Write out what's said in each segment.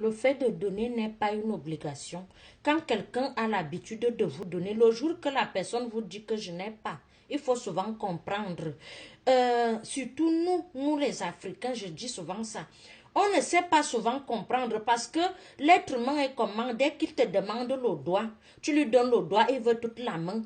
Le fait de donner n'est pas une obligation. Quand quelqu'un a l'habitude de vous donner, le jour que la personne vous dit que je n'ai pas, il faut souvent comprendre. Surtout nous les Africains, je dis souvent ça. On ne sait pas souvent comprendre parce que l'être humain est comment, dès qu'il te demande le doigt, tu lui donnes le doigt, il veut toute la main.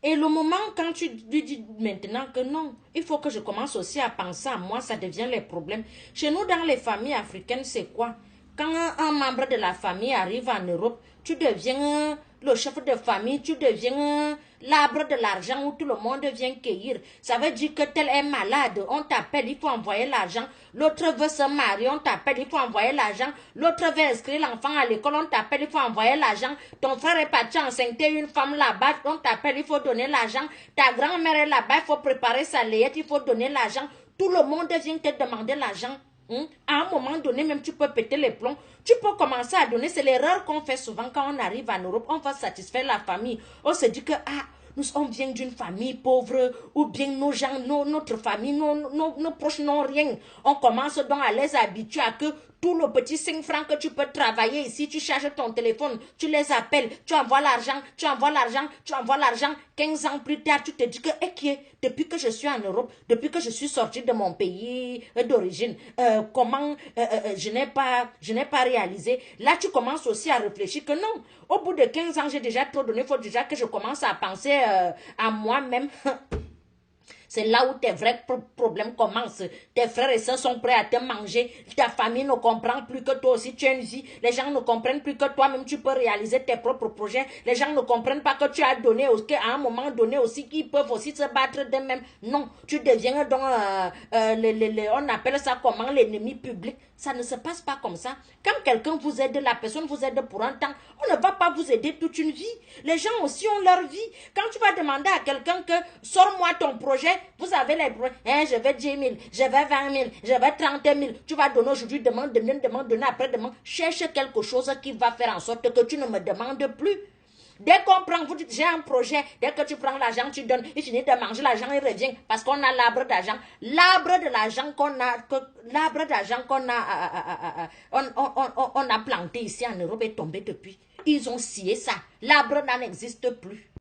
Et le moment quand tu lui dis maintenant que non, il faut que je commence aussi à penser à moi, ça devient les problèmes. Chez nous, dans les familles africaines, c'est quoi? Quand un membre de la famille arrive en Europe, tu deviens le chef de famille, tu deviens l'arbre de l'argent où tout le monde vient cueillir. Ça veut dire que tel est malade, on t'appelle, il faut envoyer l'argent. L'autre veut se marier, on t'appelle, il faut envoyer l'argent. L'autre veut inscrire l'enfant à l'école, on t'appelle, il faut envoyer l'argent. Ton frère est parti enceinte une femme là-bas, on t'appelle, il faut donner l'argent. Ta grand-mère est là-bas, il faut préparer sa layette, il faut donner l'argent. Tout le monde vient te demander l'argent. À un moment donné, même tu peux péter les plombs. Tu peux commencer à donner. C'est l'erreur qu'on fait souvent quand on arrive en Europe. On va satisfaire la famille. On se dit que on vient d'une famille pauvre, ou bien nos gens, notre famille, nos proches n'ont rien. On commence donc à les habituer à que tout le petit 5 francs que tu peux travailler ici, tu charges ton téléphone, tu les appelles, tu envoies l'argent, tu envoies l'argent, tu envoies l'argent. 15 ans plus tard, tu te dis que, depuis que je suis en Europe, depuis que je suis sortie de mon pays d'origine, comment je n'ai pas réalisé. Là, tu commences aussi à réfléchir que non, au bout de 15 ans, j'ai déjà trop donné, il faut déjà que je commence à penser à moi-même. C'est là où tes vrais problèmes commencent. Tes frères et sœurs sont prêts à te manger. Ta famille ne comprend plus que toi aussi tu as une vie. Les gens ne comprennent plus que toi-même tu peux réaliser tes propres projets. Les gens ne comprennent pas que tu as donné, qu'à un moment donné aussi, qu'ils peuvent aussi se battre d'eux-mêmes. Non, tu deviens donc, on appelle ça comment, l'ennemi public. Ça ne se passe pas comme ça. Quand quelqu'un vous aide, la personne vous aide pour un temps, on ne va pas vous aider toute une vie. Les gens aussi ont leur vie. Quand tu vas demander à quelqu'un que sors-moi ton projet, vous avez les projets, je vais 10 000, je vais 20 000, je vais 30 000. Tu vas donner aujourd'hui, demande, donner après, demande. Cherche quelque chose qui va faire en sorte que tu ne me demandes plus. Dès qu'on prend, vous dites, j'ai un projet, dès que tu prends l'argent, tu donnes, il finit de manger l'argent, il revient, parce qu'on a l'arbre d'argent. L'arbre de l'argent qu'on a, on a planté ici en Europe est tombé depuis. Ils ont scié ça. L'arbre n'en existe plus.